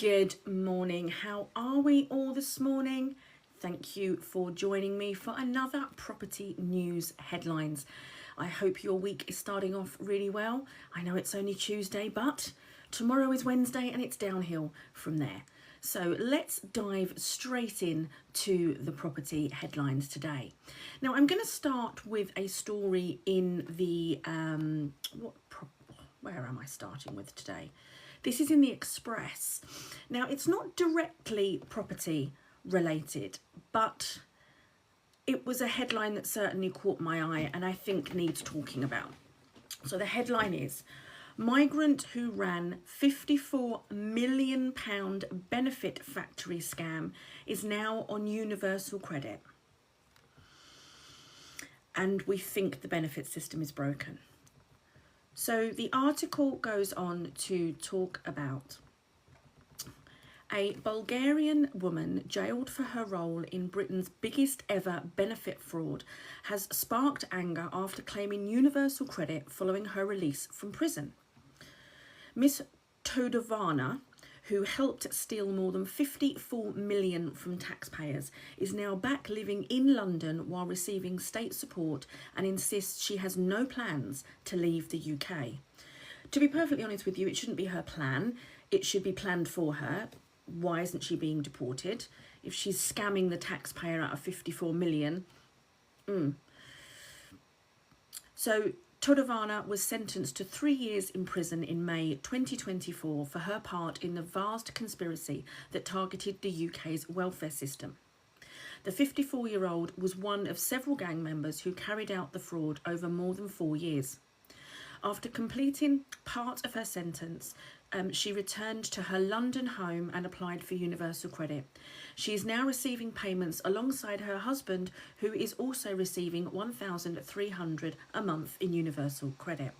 Good morning. How are we all this morning? Thank you for joining me for another property news headlines. I hope your week is starting off really well. I know it's only Tuesday, but tomorrow is Wednesday and it's downhill from there. So let's dive straight in to the property headlines today. Now I'm going to start with a story in the where am I starting with today? This is in the Express. Now, it's not directly property related, but it was a headline that certainly caught my eye and I think needs talking about. So the headline is, Migrant who ran £54 million benefit factory scam is now on universal credit. And we think the benefit system is broken. So the article goes on to talk about a Bulgarian woman jailed for her role in Britain's biggest ever benefit fraud has sparked anger after claiming universal credit following her release from prison. Miss Todovana, who helped steal more than 54 million from taxpayers, is now back living in London while receiving state support and insists she has no plans to leave the UK. To be perfectly honest with you, it shouldn't be her plan. It should be planned for her. Why isn't she being deported? If she's scamming the taxpayer out of 54 million. So Todovana was sentenced to 3 years in prison in May 2024 for her part in the vast conspiracy that targeted the UK's welfare system. The 54-year-old was one of several gang members who carried out the fraud over more than 4 years. After completing part of her sentence, she returned to her London home and applied for universal credit. She is now receiving payments alongside her husband, who is also receiving $1,300 a month in universal credit.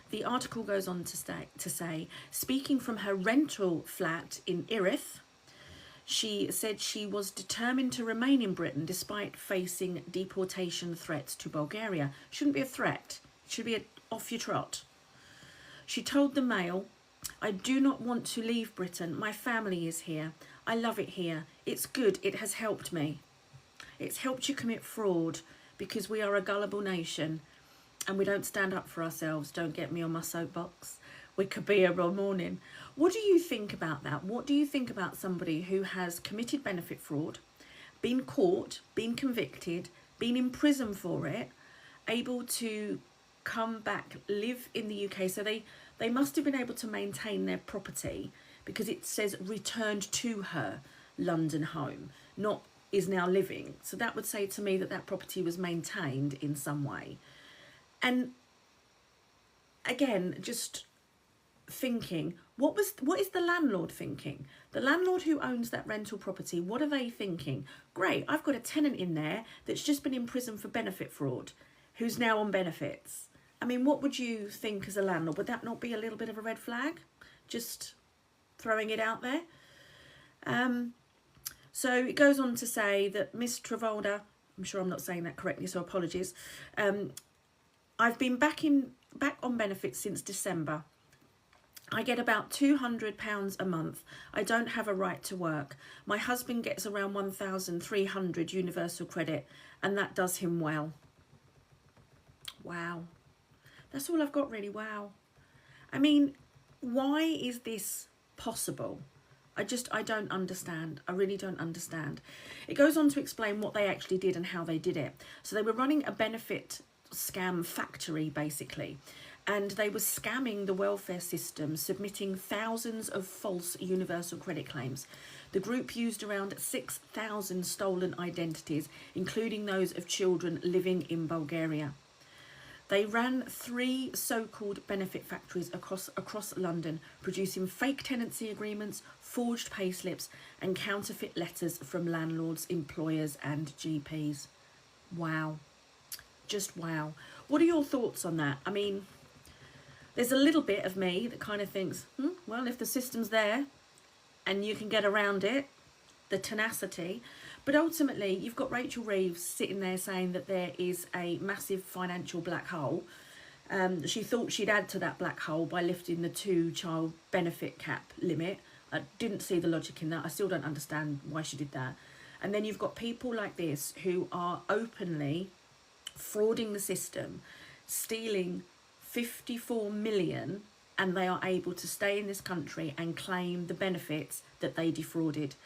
The article goes on to say, speaking from her rental flat in Erith, she said she was determined to remain in Britain despite facing deportation threats to Bulgaria. Shouldn't be a threat. It should be off your trot. She told the Mail, I do not want to leave Britain. My family is here. I love it here. It's good. It has helped me. It's helped you commit fraud because we are a gullible nation and we don't stand up for ourselves. Don't get me on my soapbox. We could be here all morning. What do you think about that? What do you think about somebody who has committed benefit fraud, been caught, been convicted, been in prison for it, able to come back, live in the UK? So they must have been able to maintain their property because it says returned to her London home, not is now living. So that would say to me that that property was maintained in some way. And again, just thinking, what is the landlord thinking? The landlord who owns that rental property, what are they thinking? Great, I've got a tenant in there that's just been in prison for benefit fraud, who's now on benefits. I mean, what would you think as a landlord? Would that not be a little bit of a red flag? Just throwing it out there. So it goes on to say that Miss Travolta, I'm sure I'm not saying that correctly, so apologies. I've been back on benefits since December. I get about £200 a month. I don't have a right to work. My husband gets around 1,300 universal credit, and that does him well. Wow. That's all I've got, really. Wow. I mean, why is this possible? I don't understand. I really don't understand. It goes on to explain what they actually did and how they did it. So they were running a benefit scam factory, basically. And they were scamming the welfare system, submitting thousands of false universal credit claims. The group used around 6,000 stolen identities, including those of children living in Bulgaria. They ran 3 so-called benefit factories across London, producing fake tenancy agreements, forged payslips, and counterfeit letters from landlords, employers, and GPs. Wow. Just wow. What are your thoughts on that? I mean, there's a little bit of me that kind of thinks, well, if the system's there and you can get around it, the tenacity. But ultimately, you've got Rachel Reeves sitting there saying that there is a massive financial black hole. She thought she'd add to that black hole by lifting the 2-child benefit cap limit. I didn't see the logic in that. I still don't understand why she did that. And then you've got people like this who are openly frauding the system, stealing 54 million, and they are able to stay in this country and claim the benefits that they defrauded.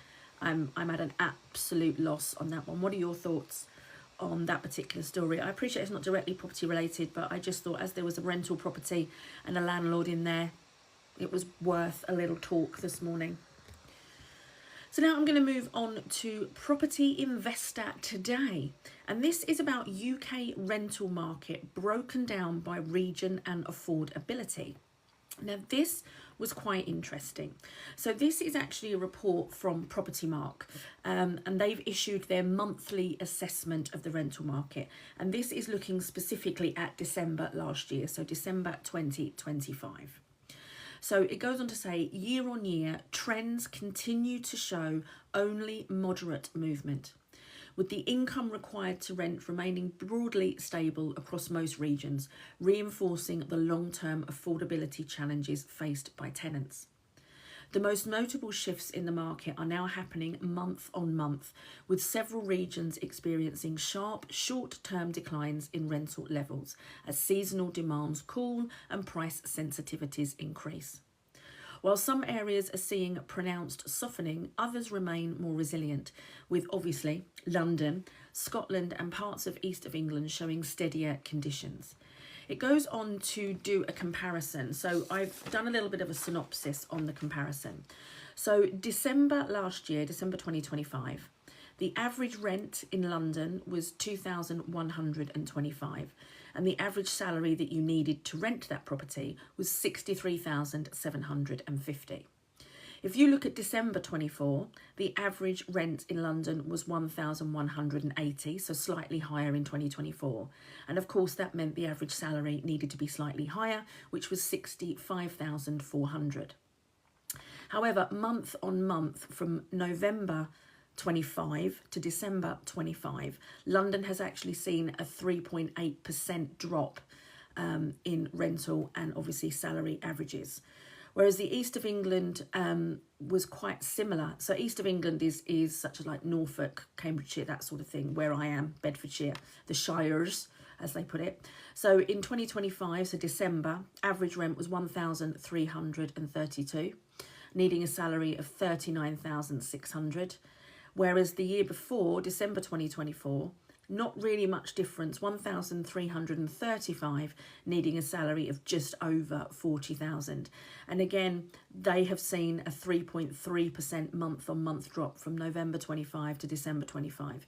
I'm at an absolute loss on that one. What are your thoughts on that particular story? I appreciate it's not directly property related, but I just thought as there was a rental property and a landlord in there, it was worth a little talk this morning. So now I'm going to move on to Property Investor Today. And this is about UK rental market broken down by region and affordability. Now this was quite interesting. So this is actually a report from PropertyMark, and they've issued their monthly assessment of the rental market. And this is looking specifically at December last year, so December 2025. So it goes on to say, year on year, trends continue to show only moderate movement, with the income required to rent remaining broadly stable across most regions, reinforcing the long-term affordability challenges faced by tenants. The most notable shifts in the market are now happening month on month, with several regions experiencing sharp short-term declines in rental levels as seasonal demands cool and price sensitivities increase. While some areas are seeing pronounced softening, others remain more resilient, with obviously London, Scotland and parts of east of England showing steadier conditions. It goes on to do a comparison. So I've done a little bit of a synopsis on the comparison. So December last year, December 2025, the average rent in London was 2,125, and the average salary that you needed to rent that property was 63,750. If you look at December 24, the average rent in London was 1,180, so slightly higher in 2024. And of course, that meant the average salary needed to be slightly higher, which was 65,400. However, month on month, from November 25 to December 25, London has actually seen a 3.8% drop in rental and obviously salary averages. Whereas the east of England was quite similar. So east of England is such as like Norfolk, Cambridgeshire, that sort of thing, where I am, Bedfordshire, the Shires, as they put it. So in 2025, so December, average rent was 1,332, needing a salary of 39,600. Whereas the year before, December 2024, not really much difference, 1,335, needing a salary of just over 40,000. And again, they have seen a 3.3% month-on-month drop from November 25 to December 25.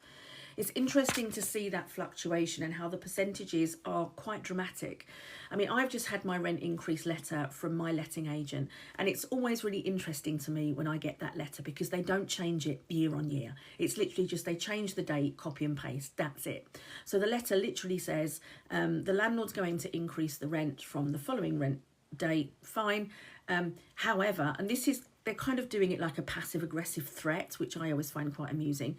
It's interesting to see that fluctuation and how the percentages are quite dramatic. I mean, I've just had my rent increase letter from my letting agent, and it's always really interesting to me when I get that letter because they don't change it year on year. It's literally just they change the date, copy and paste, that's it. So the letter literally says the landlord's going to increase the rent from the following rent date, fine. However, and this is, they're kind of doing it like a passive aggressive threat, which I always find quite amusing.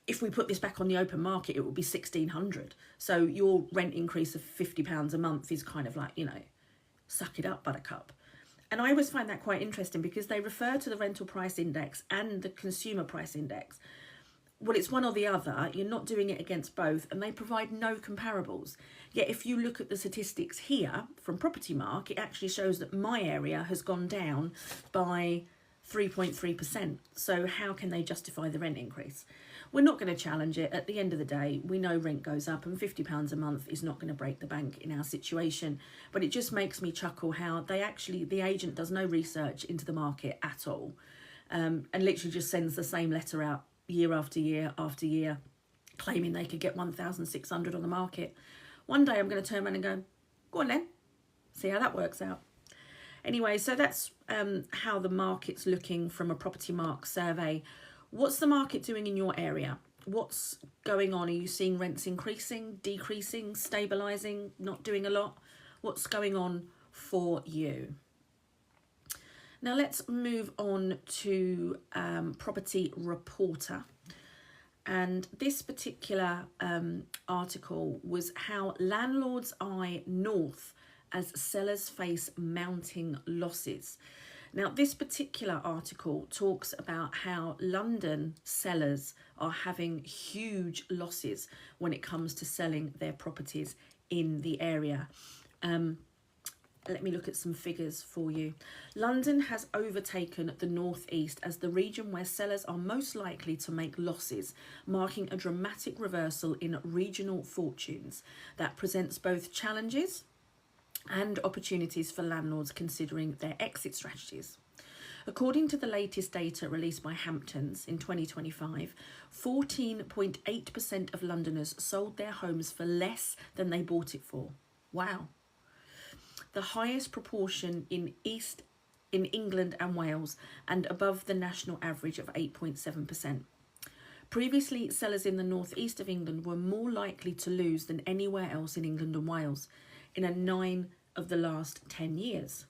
If we put this back on the open market, it would be 1,600. So your rent increase of £50 a month is kind of like, you know, suck it up, buttercup. And I always find that quite interesting because they refer to the rental price index and the consumer price index. Well, it's one or the other. You're not doing it against both, and they provide no comparables. Yet if you look at the statistics here from PropertyMark, it actually shows that my area has gone down by 3.3%. So how can they justify the rent increase? We're not going to challenge it. At the end of the day, we know rent goes up and £50 a month is not going to break the bank in our situation. But it just makes me chuckle how they actually, the agent does no research into the market at all, and literally just sends the same letter out year after year after year, claiming they could get 1,600 on the market. One day I'm going to turn around and go, go on then, see how that works out. Anyway, so that's how the market's looking from a PropertyMark survey. What's the market doing in your area? What's going on? Are you seeing rents increasing, decreasing, stabilising, not doing a lot? What's going on for you? Now let's move on to Property Reporter. And this particular article was how landlords eye north as sellers face mounting losses. Now, this particular article talks about how London sellers are having huge losses when it comes to selling their properties in the area. Let me look at some figures for you. London has overtaken the North East as the region where sellers are most likely to make losses, marking a dramatic reversal in regional fortunes that presents both challenges and opportunities for landlords considering their exit strategies. According to the latest data released by Hamptons in 2025, 14.8% of Londoners sold their homes for less than they bought it for. Wow. The highest proportion in England and Wales, and above the national average of 8.7%. Previously, sellers in the northeast of England were more likely to lose than anywhere else in England and Wales in 9 of the last 10 years.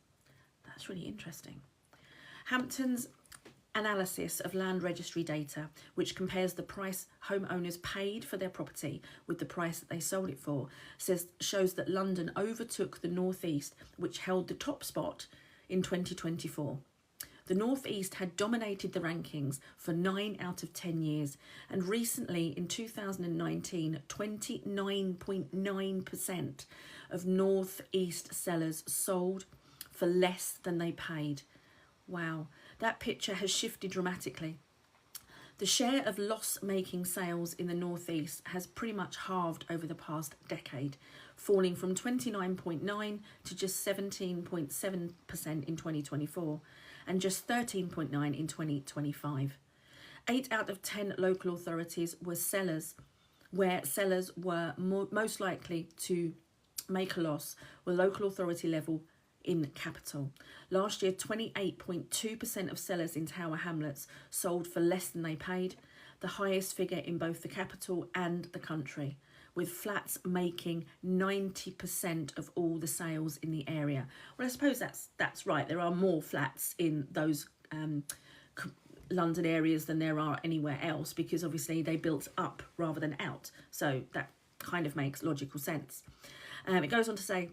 That's really interesting. Hampton's analysis of land registry data, which compares the price homeowners paid for their property with the price that they sold it for, shows that London overtook the North East, which held the top spot in 2024. The North East had dominated the rankings for 9 out of 10 years, and recently in 2019, 29.9% of North East sellers sold for less than they paid. Wow, that picture has shifted dramatically. The share of loss-making sales in the North East has pretty much halved over the past decade, falling from 29.9% to just 17.7% in 2024 and just 13.9% in 2025. 8 out of 10 local authorities were where sellers were most likely to make a loss were local authority level in capital. Last year, 28.2% of sellers in Tower Hamlets sold for less than they paid, the highest figure in both the capital and the country, with flats making 90% of all the sales in the area. Well, I suppose that's right. There are more flats in those London areas than there are anywhere else, because obviously they built up rather than out. So that kind of makes logical sense. It goes on to say,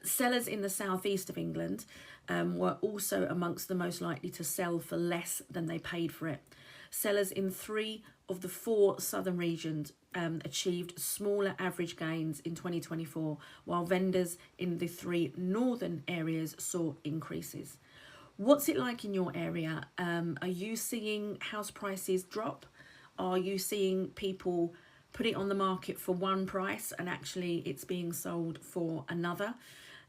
sellers in the southeast of England were also amongst the most likely to sell for less than they paid for it. Sellers in 3 of the 4 southern regions achieved smaller average gains in 2024, while vendors in the 3 northern areas saw increases. What's it like in your area? Are you seeing house prices drop? Are you seeing people put it on the market for one price and actually it's being sold for another?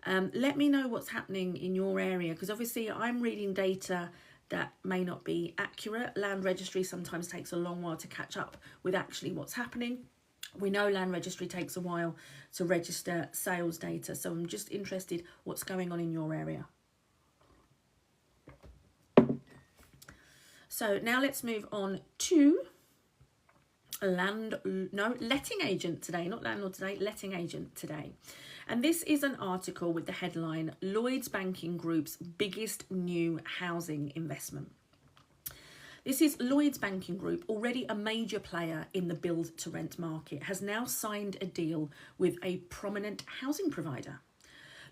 Let me know what's happening in your area, because obviously I'm reading data that may not be accurate. Land registry sometimes takes a long while to catch up with actually what's happening. We know land registry takes a while to register sales data, so I'm just interested what's going on in your area. So now let's move on to letting agent today, not landlord today, letting agent today. And this is an article with the headline, Lloyds Banking Group's biggest new housing investment. This is Lloyds Banking Group, already a major player in the build to rent market, has now signed a deal with a prominent housing provider.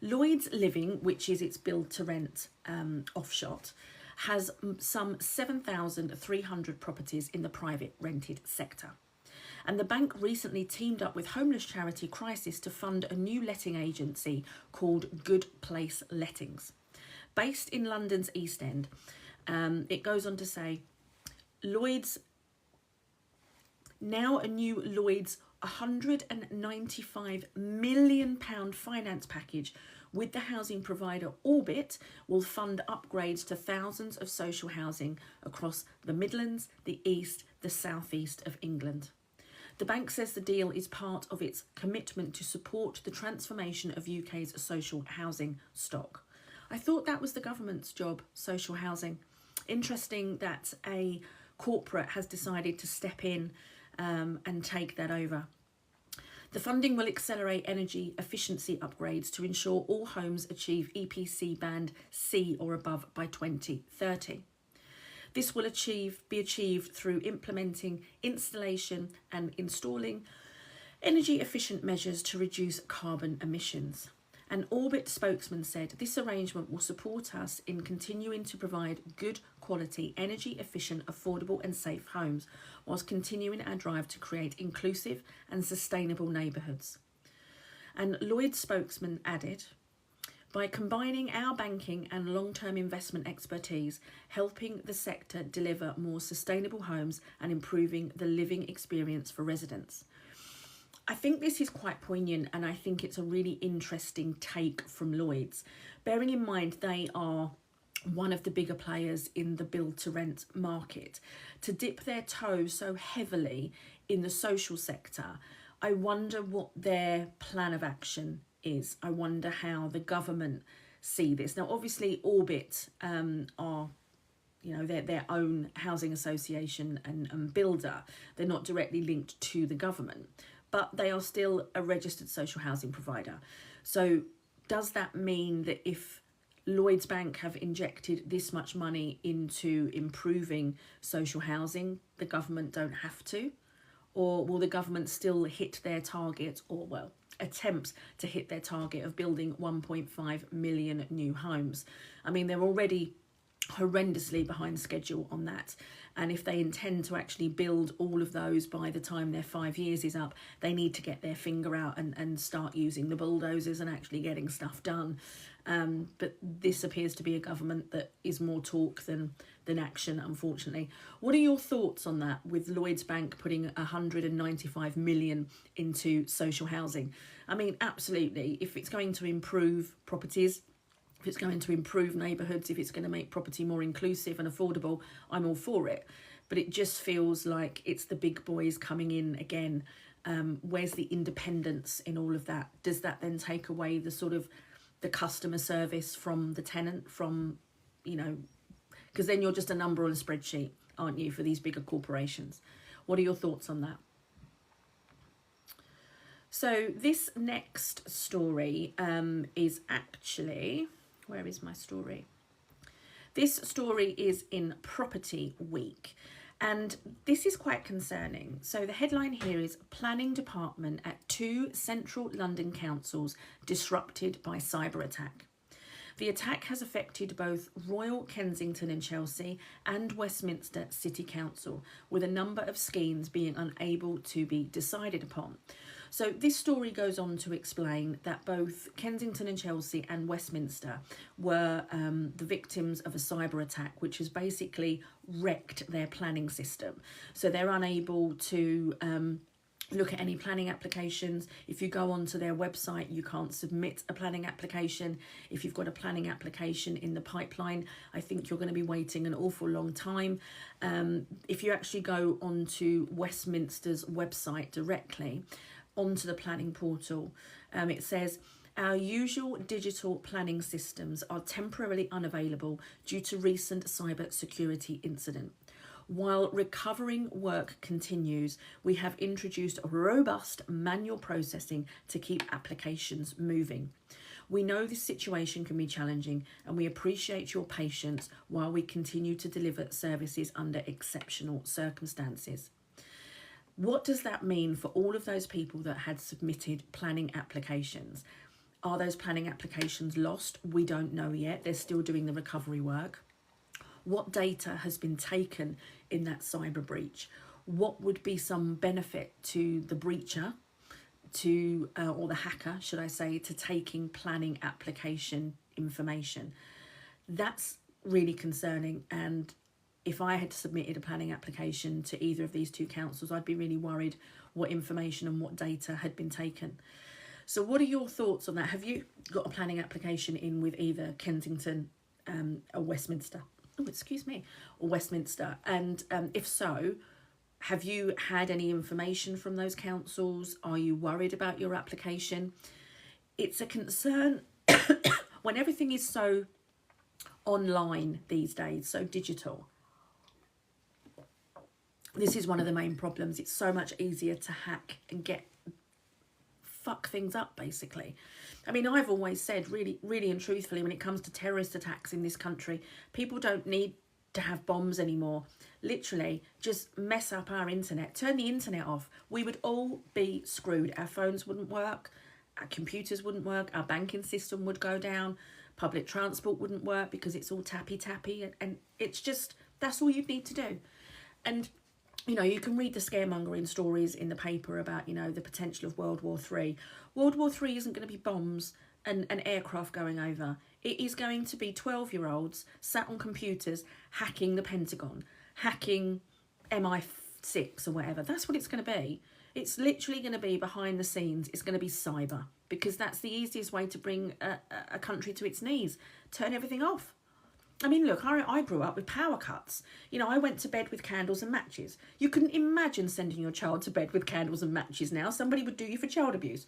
Lloyds Living, which is its build to rent offshot, has some 7,300 properties in the private rented sector. And the bank recently teamed up with homeless charity Crisis to fund a new letting agency called Good Place Lettings. Based in London's East End, it goes on to say, Lloyds, now a new Lloyds £195 million finance package with the housing provider Orbit will fund upgrades to thousands of social housing across the Midlands, the East, the South East of England. The bank says the deal is part of its commitment to support the transformation of UK's social housing stock. I thought that was the government's job, social housing. Interesting that a corporate has decided to step in and take that over. The funding will accelerate energy efficiency upgrades to ensure all homes achieve EPC band C or above by 2030. This will be achieved through implementing installation and installing energy efficient measures to reduce carbon emissions. An Orbit spokesman said this arrangement will support us in continuing to provide good quality, energy efficient, affordable and safe homes, whilst continuing our drive to create inclusive and sustainable neighbourhoods. And Lloyds spokesman added, by combining our banking and long-term investment expertise, helping the sector deliver more sustainable homes and improving the living experience for residents. I think this is quite poignant, and I think it's a really interesting take from Lloyds. Bearing in mind they are one of the bigger players in the build-to-rent market. To dip their toes so heavily in the social sector, I wonder what their plan of action is. I wonder how the government see this. Now, obviously, Orbit are, you know, their own housing association and builder. They're not directly linked to the government, but they are still a registered social housing provider. So does that mean that if Lloyds Bank have injected this much money into improving social housing, the government don't have to? Or will the government still hit their target, or, well, attempt to hit their target of building 1.5 million new homes? I mean, they're already horrendously behind schedule on that, and if they intend to actually build all of those by the time their 5 years is up, they need to get their finger out and start using the bulldozers and actually getting stuff done. But this appears to be a government that is more talk than action, unfortunately. What are your thoughts on that, with Lloyds Bank putting 195 million into social housing? I mean, absolutely, if it's going to improve properties, if it's going to improve neighbourhoods, if it's going to make property more inclusive and affordable, I'm all for it. But it just feels like it's the big boys coming in again. Where's the independence in all of that? Does that then take away the sort of the customer service from the tenant, from, you know, because then you're just a number on a spreadsheet, aren't you, for these bigger corporations? What are your thoughts on that? So this next story is actually, where is my story? This story is in Property Week, and this is quite concerning. So the headline here is Planning Department at 2 central London councils disrupted by cyber attack. The attack has affected both Royal Kensington and Chelsea and Westminster City Council, with a number of schemes being unable to be decided upon. So this story goes on to explain that both Kensington and Chelsea and Westminster were the victims of a cyber attack, which has basically wrecked their planning system. So they're unable to look at any planning applications. If you go onto their website, you can't submit a planning application. If you've got a planning application in the pipeline, I think you're going to be waiting an awful long time. If you actually go onto Westminster's website directly, onto the planning portal, it says, our usual digital planning systems are temporarily unavailable due to recent cyber security incident. While recovering work continues, we have introduced robust manual processing to keep applications moving. We know this situation can be challenging, and we appreciate your patience while we continue to deliver services under exceptional circumstances. What does that mean for all of those people that had submitted planning applications? Are those planning applications lost? We don't know yet. They're still doing the recovery work. What data has been taken in that cyber breach? What would be some benefit to the breacher, or the hacker, should I say, to taking planning application information? That's really concerning. And if I had submitted a planning application to either of these 2 councils, I'd be really worried what information and what data had been taken. So what are your thoughts on that? Have you got a planning application in with either Kensington or Westminster? Oh, excuse me, or Westminster. And if so, have you had any information from those councils? Are you worried about your application? It's a concern when everything is so online these days, so digital. This is one of the main problems. It's so much easier to hack and fuck things up, basically. I mean, I've always said, really and truthfully, when it comes to terrorist attacks in this country, people don't need to have bombs anymore. Literally, just mess up our internet, turn the internet off. We would all be screwed. Our phones wouldn't work, our computers wouldn't work, our banking system would go down, public transport wouldn't work because it's all tappy, and it's just, that's all you'd need to do. And you know, you can read the scaremongering stories in the paper about, you know, the potential of World War III. World War III isn't going to be bombs and aircraft going over. It is going to be 12-year-olds sat on computers hacking the Pentagon, hacking MI6 or whatever. That's what it's going to be. It's literally going to be behind the scenes. It's going to be cyber, because that's the easiest way to bring a country to its knees. Turn everything off. I mean, look, I grew up with power cuts. You know, I went to bed with candles and matches. You couldn't imagine sending your child to bed with candles and matches now. Somebody would do you for child abuse.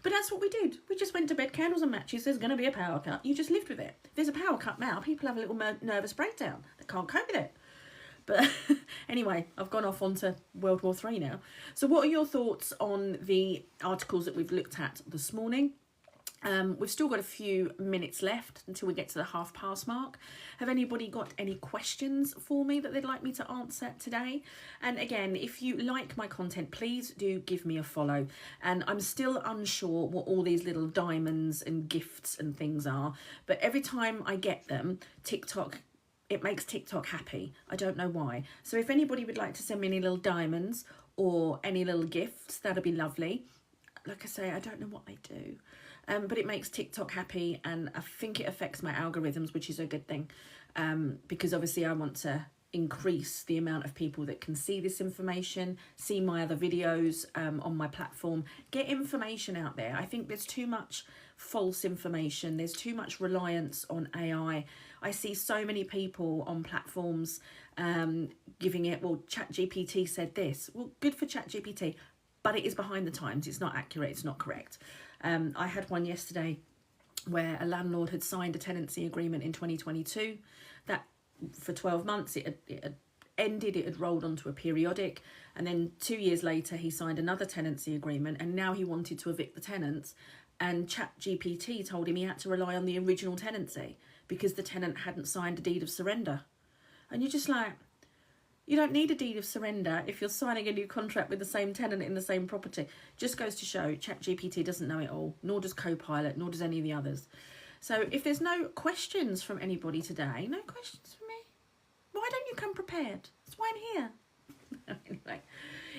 But that's what we did. We just went to bed, candles and matches. There's going to be a power cut. You just lived with it. There's a power cut now. People have a little nervous breakdown. They can't cope with it. But anyway, I've gone off onto World War III now. So what are your thoughts on the articles that we've looked at this morning? We've still got a few minutes left until we get to the 1/2 mark. Have anybody got any questions for me that they'd like me to answer today? And again, if you like my content, please do give me a follow. And I'm still unsure what all these little diamonds and gifts and things are, but every time I get them, it makes TikTok happy. I don't know why. So if anybody would like to send me any little diamonds or any little gifts, that'd be lovely. Like I say, I don't know what they do. But it makes TikTok happy, and I think it affects my algorithms, which is a good thing, because obviously I want to increase the amount of people that can see this information, see my other videos on my platform, get information out there. I think there's too much false information. There's too much reliance on AI. I see so many people on platforms giving it, well, ChatGPT said this. Well, good for ChatGPT, but it is behind the times. It's not accurate. It's not correct. I had one yesterday where a landlord had signed a tenancy agreement in 2022 that for 12 months it had ended, it had rolled onto a periodic, and then 2 years later he signed another tenancy agreement, and now he wanted to evict the tenants, and ChatGPT told him he had to rely on the original tenancy because the tenant hadn't signed a deed of surrender. And you're just like, you don't need a deed of surrender if you're signing a new contract with the same tenant in the same property. Just goes to show ChatGPT doesn't know it all, nor does Copilot, nor does any of the others. So if there's no questions from anybody today, no questions from me, why don't you come prepared? That's why I'm here. Anyway,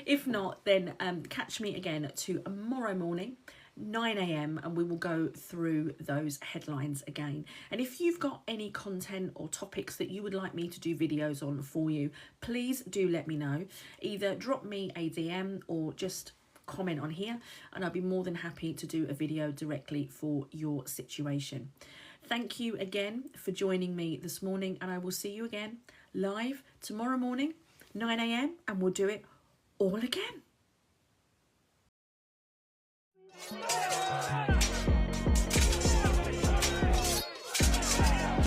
if not, then catch me again tomorrow morning, 9 a.m, and we will go through those headlines again. And if you've got any content or topics that you would like me to do videos on for you, please do let me know. Either drop me a DM or just comment on here, and I'll be more than happy to do a video directly for your situation. Thank you again for joining me this morning, and I will see you again live tomorrow morning, 9 a.m, and we'll do it all again.